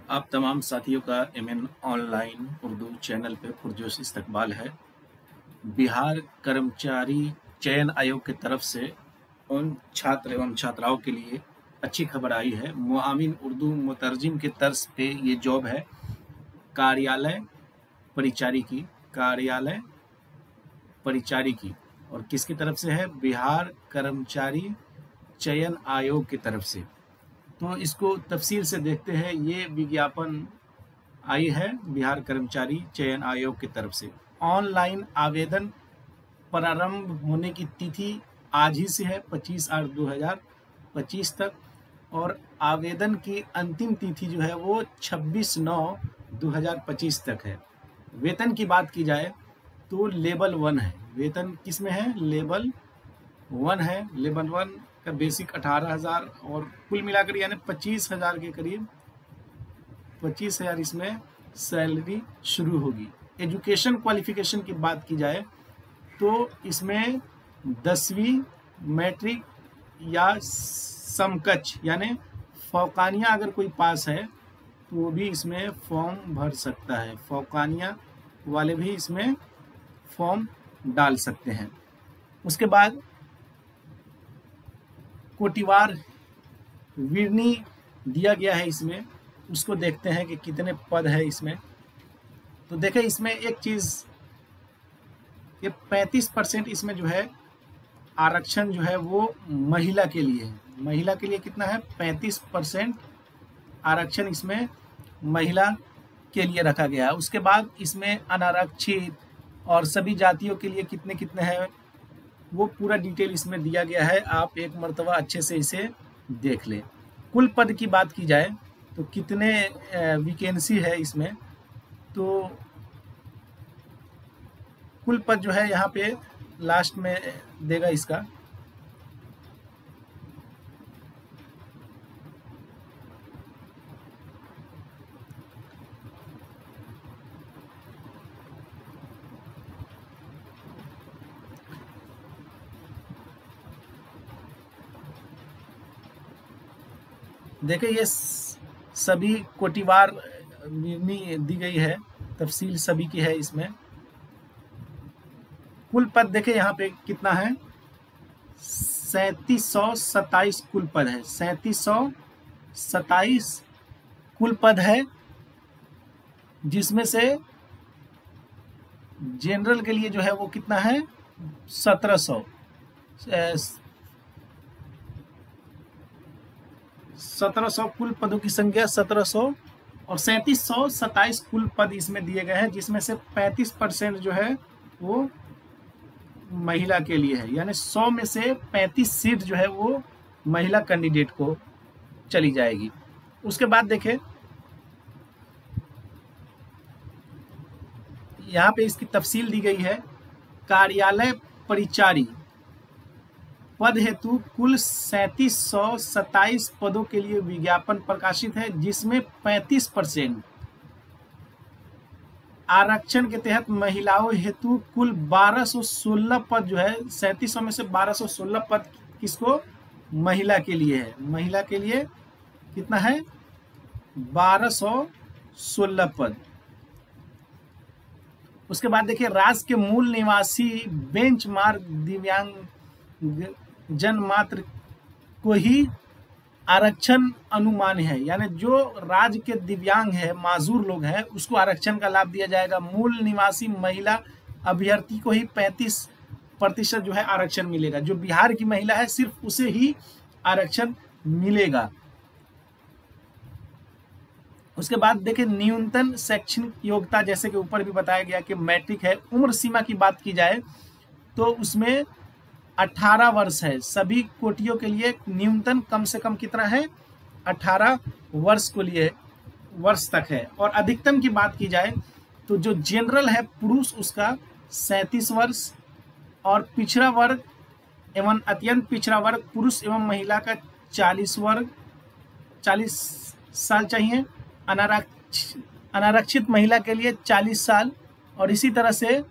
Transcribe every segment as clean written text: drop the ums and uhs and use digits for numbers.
आप तमाम साथियों का एमएन ऑनलाइन उर्दू चैनल पे पुरजोश इस्तकबाल है। बिहार कर्मचारी चयन आयोग की तरफ से उन छात्र एवं छात्राओं के लिए अच्छी खबर आई है। मुआविन उर्दू मुतरजिम के तर्ज पे ये जॉब है कार्यालय परिचारी की और किसकी तरफ से है? बिहार कर्मचारी चयन आयोग की तरफ से। तो इसको तफसील से देखते हैं। ये विज्ञापन आई है बिहार कर्मचारी चयन आयोग की तरफ से। ऑनलाइन आवेदन प्रारंभ होने की तिथि आज ही से है 25/8/2025 तक और आवेदन की अंतिम तिथि जो है वो 26/9/2025 तक है। वेतन की बात की जाए तो लेवल 1 है। वेतन किस में है? लेवल 1 है। लेवल 1 का बेसिक 18,000 और कुल मिलाकर यानी 25,000 के करीब 25,000 इसमें सैलरी शुरू होगी। एजुकेशन क्वालिफिकेशन की बात की जाए तो इसमें 10वीं मैट्रिक या समकक्ष यानी फौकानिया अगर कोई पास है तो वो भी इसमें फॉर्म भर सकता है। फौकानिया वाले भी इसमें फॉर्म डाल सकते हैं। उसके बाद कोटिवार विरनी दिया गया है इसमें, उसको देखते हैं कि कितने पद है इसमें। तो देखें इसमें एक चीज़, ये 35% इसमें जो है आरक्षण जो है वो महिला के लिए है। महिला के लिए कितना है? 35% आरक्षण इसमें महिला के लिए रखा गया है। उसके बाद इसमें अनारक्षित और सभी जातियों के लिए कितने कितने हैं वो पूरा डिटेल इसमें दिया गया है। आप एक मर्तबा अच्छे से इसे देख लें। कुल पद की बात की जाए तो कितने वैकेंसी है इसमें, तो कुल पद जो है यहाँ पे लास्ट में देगा इसका। देखिए ये सभी कोटिवार विवरणी दी गई है, तफसील सभी की है इसमें। कुल पद देखे यहाँ पे कितना है? 3727 कुल पद है। 3727 कुल पद है, जिसमें से जनरल के लिए जो है वो कितना है? 1700 कुल पदों की संख्या 1700 और 3727 कुल पद इसमें दिए गए हैं, जिसमें से 35% जो है वो महिला के लिए है। यानी 100 में से 35 सीट जो है वो महिला कैंडिडेट को चली जाएगी। उसके बाद देखें यहाँ पे इसकी तफसील दी गई है। कार्यालय परिचारी पद हेतु कुल 3727 पदों के लिए विज्ञापन प्रकाशित है, जिसमें 35% आरक्षण के तहत महिलाओं हेतु कुल 1216 पद जो है। 3700 में से 1216 पद किसको? महिला के लिए है। महिला के लिए कितना है? 1216 पद। उसके बाद देखिए राज्य के मूल निवासी बेंचमार्क दिव्यांग जन मात्र को ही आरक्षण अनुमान है। यानी जो राज्य के दिव्यांग है, माजूर लोग हैं, उसको आरक्षण का लाभ दिया जाएगा। मूल निवासी महिला अभ्यर्थी को ही 35% जो है आरक्षण मिलेगा। जो बिहार की महिला है सिर्फ उसे ही आरक्षण मिलेगा। उसके बाद देखिए न्यूनतम शैक्षणिक योग्यता, जैसे कि ऊपर भी बताया गया कि मैट्रिक है। उम्र सीमा की बात की जाए तो उसमें 18 वर्ष है। सभी कोटियों के लिए न्यूनतम कम से कम कितना है? 18 वर्ष को लिए वर्ष तक है। और अधिकतम की बात की जाए तो जो जनरल है पुरुष उसका 37 वर्ष और पिछड़ा वर्ग एवं अत्यंत पिछड़ा वर्ग पुरुष एवं महिला का 40 साल चाहिए। अनारक्षित महिला के लिए 40 साल और इसी तरह से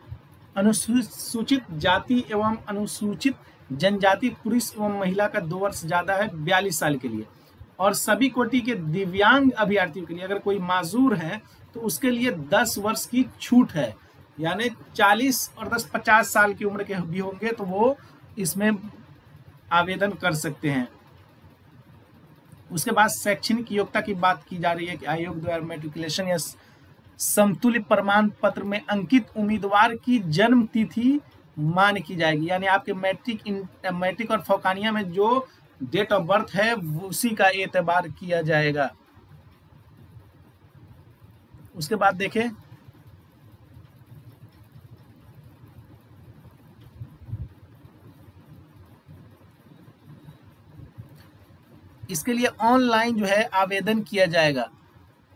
अनुसूचित जाति एवं अनुसूचित जनजाति पुरुष एवं महिला का 2 वर्ष ज़्यादा है 42 साल के लिए। और सभी कोटि के दिव्यांग अभ्यर्थियों के लिए, अगर कोई माजूर है तो उसके लिए 10 वर्ष की छूट है, यानी 40 और 10 50 साल की उम्र के भी होंगे तो वो इसमें आवेदन कर सकते हैं। उसके बाद शैक्षणिक योग्यता की बात की जा रही है कि आयोग द्वारा मैट्रिकुलेशन या समतुल्य प्रमाण पत्र में अंकित उम्मीदवार की जन्म तिथि मान की जाएगी, यानी आपके मैट्रिक और फौकानिया में जो डेट ऑफ बर्थ है उसी का एतबार किया जाएगा। उसके बाद देखें इसके लिए ऑनलाइन जो है आवेदन किया जाएगा।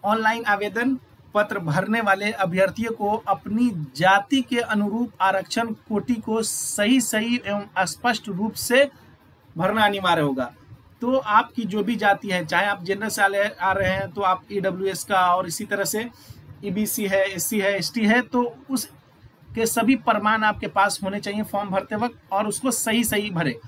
ऑनलाइन आवेदन पत्र भरने वाले अभ्यर्थियों को अपनी जाति के अनुरूप आरक्षण कोटि को सही एवं स्पष्ट रूप से भरना अनिवार्य होगा। तो आपकी जो भी जाति है, चाहे आप जनरल से आ रहे हैं तो आप EWS का, और इसी तरह से EBC है, SC है, ST है, तो उस के सभी प्रमाण आपके पास होने चाहिए फॉर्म भरते वक्त, और उसको सही भरे।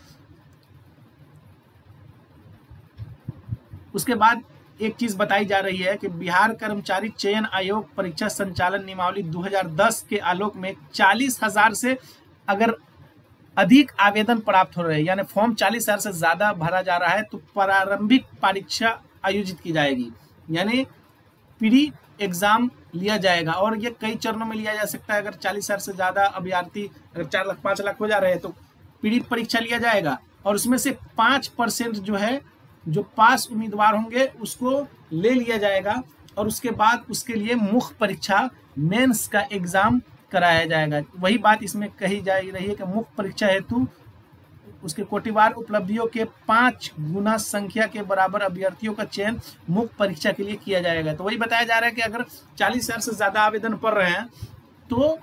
उसके बाद एक चीज बताई जा रही है कि बिहार कर्मचारी चयन आयोग परीक्षा संचालन नियमावली 2010 के आलोक में 40,000 से अगर अधिक आवेदन प्राप्त हो रहे हैं, यानी फॉर्म 40,000 से ज्यादा भरा जा रहा है, तो प्रारंभिक परीक्षा आयोजित की जाएगी, यानी प्री एग्जाम लिया जाएगा। और ये कई चरणों में लिया जा सकता है। अगर 40,000 से ज्यादा अभ्यर्थी, अगर 4 लाख 5 लाख हो जा रहे हैं तो प्री परीक्षा लिया जाएगा, और उसमें से 5% जो है, जो पास उम्मीदवार होंगे उसको ले लिया जाएगा, और उसके बाद उसके लिए मुख्य परीक्षा मेंस का एग्जाम कराया जाएगा। वही बात इसमें कही जा रही है कि मुख्य परीक्षा हेतु उसके कोटिवार उपलब्धियों के 5 गुना संख्या के बराबर अभ्यर्थियों का चयन मुख्य परीक्षा के लिए किया जाएगा। तो वही बताया जा रहा है कि अगर 40,000 से ज्यादा आवेदन पड़ रहे हैं तो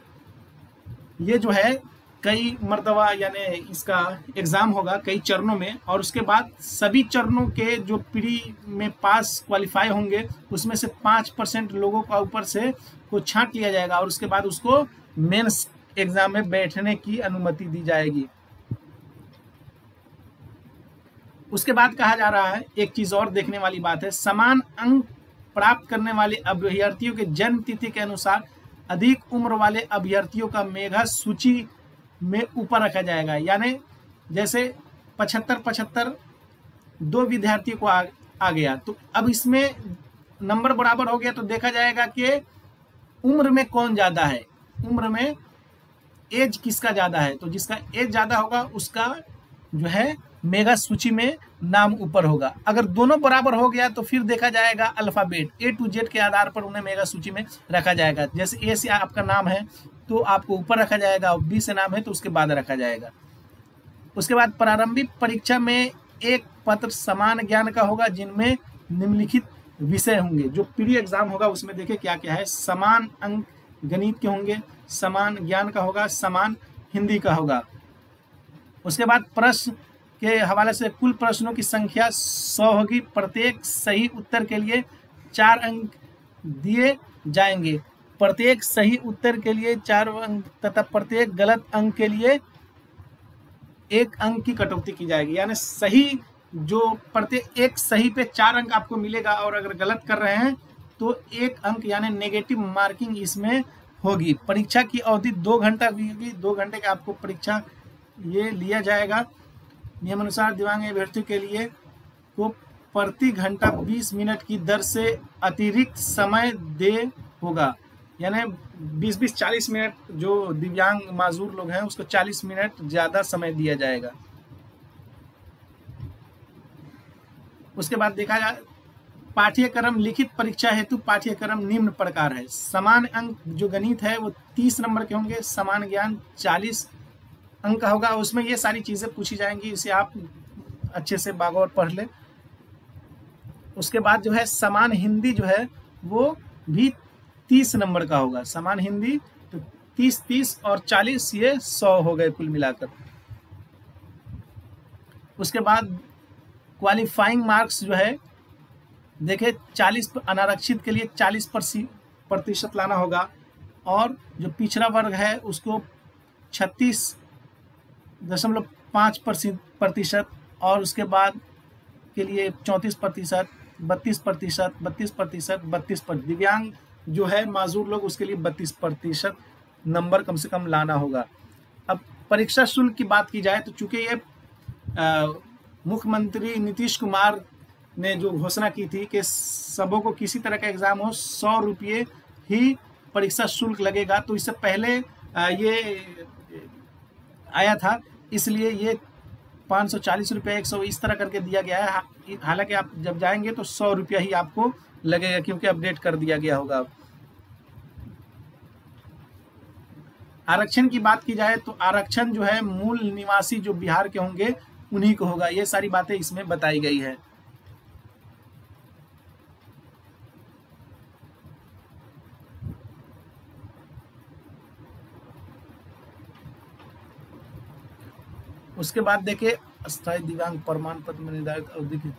ये जो है कई मर्तबा यानी इसका एग्जाम होगा कई चरणों में, और उसके बाद सभी चरणों के जो प्री में पास क्वालिफाई होंगे उसमें से 5% लोगों का ऊपर से को छांट लिया जाएगा, और उसके बाद उसको मेंस एग्जाम में बैठने की अनुमति दी जाएगी। उसके बाद कहा जा रहा है, एक चीज और देखने वाली बात है, समान अंक प्राप्त करने वाले अभ्यर्थियों के जन्म तिथि के अनुसार अधिक उम्र वाले अभ्यर्थियों का मेधा सूची में ऊपर रखा जाएगा। यानी जैसे 75 दो विद्यार्थियों को आ गया, तो अब इसमें नंबर बराबर हो गया, तो देखा जाएगा कि उम्र में कौन ज्यादा है, उम्र में एज किसका ज्यादा है, तो जिसका एज ज्यादा होगा उसका जो है मेगा सूची में नाम ऊपर होगा। अगर दोनों बराबर हो गया तो फिर देखा जाएगा अल्फाबेट A to Z के आधार पर उन्हें मेगा सूची में रखा जाएगा। जैसे A से आपका नाम है तो आपको ऊपर रखा जाएगा, और B से नाम है तो उसके बाद रखा जाएगा। उसके बाद प्रारंभिक परीक्षा में एक पत्र समान ज्ञान का होगा जिनमें निम्नलिखित विषय होंगे। जो प्री एग्जाम होगा उसमें देखिए क्या क्या है, समान अंक गणित के होंगे, समान ज्ञान का होगा, समान हिंदी का होगा। उसके बाद प्रश्न के हवाले से कुल प्रश्नों की संख्या 100 होगी। प्रत्येक सही उत्तर के लिए 4 अंक दिए जाएंगे, प्रत्येक सही उत्तर के लिए 4 अंक तथा प्रत्येक गलत अंक के लिए 1 अंक की कटौती की जाएगी। यानी सही जो प्रत्येक एक सही पे 4 अंक आपको मिलेगा, और अगर गलत कर रहे हैं तो 1 अंक यानी नेगेटिव मार्किंग इसमें होगी। परीक्षा की अवधि 2 घंटा होगी, 2 घंटे का आपको परीक्षा ये लिया जाएगा। नियमानुसार दिव्यांग अभ्यर्थियों के लिए को प्रति घंटा 20 मिनट की दर से अतिरिक्त समय दे होगा, यानी 20-20 40 मिनट जो दिव्यांग माजूर लोग हैं उसको 40 मिनट ज्यादा समय दिया जाएगा। उसके बाद देखा जाए पाठ्यक्रम, लिखित परीक्षा हेतु पाठ्यक्रम निम्न प्रकार है। समान अंक जो गणित है वो 30 नंबर के होंगे, समान ज्ञान 40 अंक का होगा। उसमें ये सारी चीजें पूछी जाएंगी, इसे आप अच्छे से बागौर पढ़ ले। उसके बाद जो है समान हिंदी जो है वो भी 30 नंबर का होगा, समान हिंदी तो 30 और 40 ये 100 हो गए कुल मिलाकर। उसके बाद क्वालिफाइंग मार्क्स जो है देखिए 40 अनारक्षित के लिए 40% लाना होगा, और जो पिछड़ा वर्ग है उसको 36.5%, और उसके बाद के लिए 34%, 32%, 32%, 32%। दिव्यांग जो है माजूर लोग, उसके लिए 32% नंबर कम से कम लाना होगा। अब परीक्षा शुल्क की बात की जाए तो चूंकि ये मुख्यमंत्री नीतीश कुमार ने जो घोषणा की थी कि सबों को किसी तरह का एग्जाम हो 100 रुपये ही परीक्षा शुल्क लगेगा, तो इससे पहले ये आया था, इसलिए ये 540 रुपये, 100 इस तरह करके दिया गया है। हालांकि आप जब जाएंगे तो 100 रुपया ही आपको लगेगा, क्योंकि अपडेट कर दिया गया होगा। आरक्षण की बात की जाए तो आरक्षण जो है मूल निवासी जो बिहार के होंगे उन्हीं को होगा। ये सारी बातें इसमें बताई गई है। उसके बाद देखिए अस्थायी दिव्यांग प्रमाण पत्र में निर्धारित अवधि की,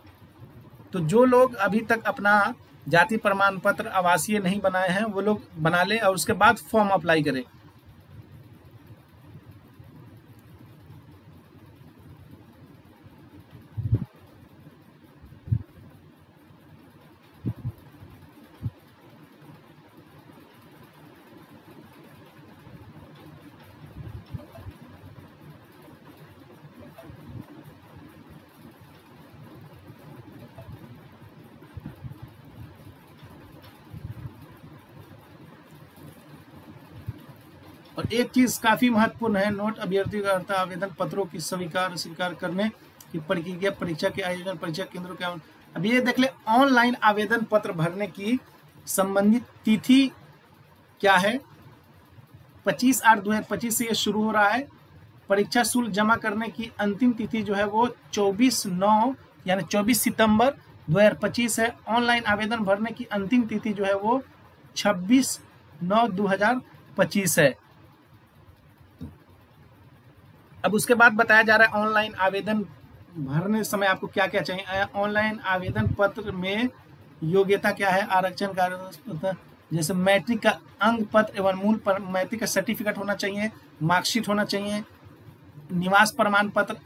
तो जो लोग अभी तक अपना जाति प्रमाण पत्र आवासीय नहीं बनाए हैं वो लोग बना लें और उसके बाद फॉर्म अप्लाई करें। और एक चीज काफी महत्वपूर्ण है, नोट, अभ्यर्थी का अर्थ आवेदन पत्रों की स्वीकार करने की प्रक्रिया, परीक्षा के आयोजन, परीक्षा केंद्रों के। अब ये देख ले, ऑनलाइन आवेदन पत्र भरने की संबंधित तिथि क्या है, 25/8/2025 से ये शुरू हो रहा है। परीक्षा शुल्क जमा करने की अंतिम तिथि जो है वो 24/9 यानी 24 सितंबर 2025 है। ऑनलाइन आवेदन भरने की अंतिम तिथि जो है वो 26/9/2025 है। अब उसके बाद बताया जा रहा है ऑनलाइन आवेदन भरने समय आपको क्या क्या चाहिए। ऑनलाइन आवेदन पत्र में योग्यता क्या है, आरक्षण का जैसे मैट्रिक का अंक पत्र एवं मूल पर मैट्रिक का सर्टिफिकेट होना चाहिए, मार्कशीट होना चाहिए, निवास प्रमाण पत्र,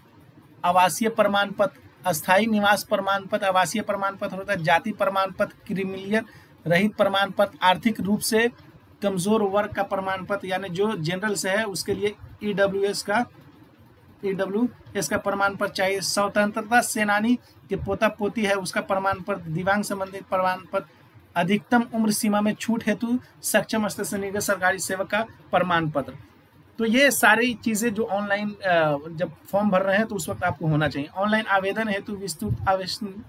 आवासीय प्रमाण पत्र, अस्थायी निवास प्रमाण पत्र, आवासीय प्रमाण पत्र होता है, जाति प्रमाण पत्र, क्रिमिलियर रहित प्रमाण पत्र, आर्थिक रूप से कमजोर वर्ग का प्रमाण पत्र यानी जो जनरल से है उसके लिए ईडब्ल्यूएस का प्रमाण पत्र चाहिए, स्वतंत्रता सेनानी के पोता पोती है उसका प्रमाण पत्र, दिव्यांग संबंधित प्रमाण पत्र, अधिकतम उम्र सीमा में छूट हेतु सक्षम स्तर से निर्गत सरकारी सेवक का प्रमाण पत्र। तो ये सारी चीजें जो ऑनलाइन जब फॉर्म भर रहे हैं तो उस वक्त आपको होना चाहिए। ऑनलाइन आवेदन हेतु विस्तृत आवेदन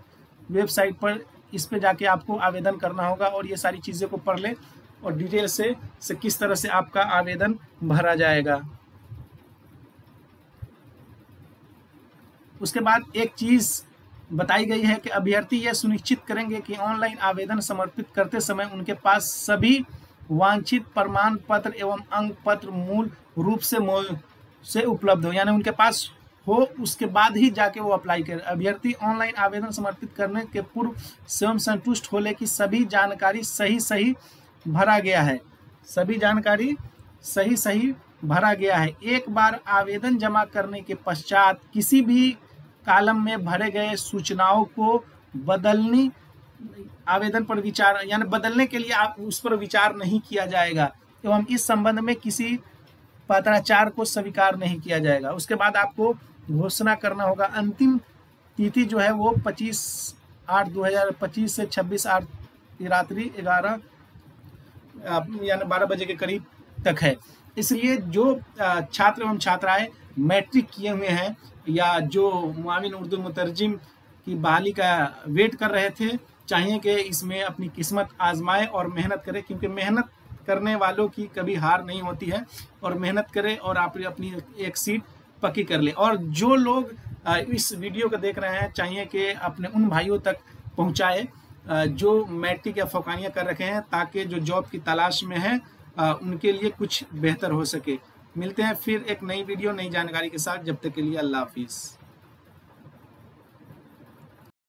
वेबसाइट पर इस पे जाके आपको आवेदन करना होगा और ये सारी चीजें को पढ़ ले और डिटेल से किस तरह से आपका आवेदन भरा जाएगा। उसके बाद एक चीज बताई गई है कि अभ्यर्थी यह सुनिश्चित करेंगे कि ऑनलाइन आवेदन समर्पित करते समय उनके पास सभी वांछित प्रमाण पत्र एवं अंक पत्र मूल रूप से उपलब्ध हो, यानी उनके पास हो, उसके बाद ही जाके वो अप्लाई करें। अभ्यर्थी ऑनलाइन आवेदन समर्पित करने के पूर्व स्वयं संतुष्ट हो ले कि सभी जानकारी सही भरा गया है, सभी जानकारी सही भरा गया है। एक बार आवेदन जमा करने के पश्चात किसी भी कॉलम में भरे गए सूचनाओं को बदलनी आवेदन पर विचार यानी बदलने के लिए आप उस पर विचार नहीं किया जाएगा एवं इस संबंध में किसी पत्राचार को स्वीकार नहीं किया जाएगा। उसके बाद आपको घोषणा करना होगा। अंतिम तिथि जो है वो 25/8/2025 से 26/8 रात्रि 11 यानी 12 बजे के करीब तक है। इसलिए जो छात्र एवं छात्राएं मैट्रिक किए हुए हैं या जो मुआविन उर्दू मुतरजिम की बहाली का वेट कर रहे थे, चाहिए कि इसमें अपनी किस्मत आजमाए और मेहनत करें, क्योंकि मेहनत करने वालों की कभी हार नहीं होती है। और मेहनत करें और आप अपनी एक सीट पक्की कर लें। और जो लोग इस वीडियो को देख रहे हैं, चाहिए कि अपने उन भाइयों तक पहुंचाए जो मैट्रिक या फौकानिया कर रखे हैं, ताकि जो जॉब की तलाश में है उनके लिए कुछ बेहतर हो सके। मिलते हैं फिर एक नई वीडियो नई जानकारी के साथ, जब तक के लिए अल्लाह हाफिज़।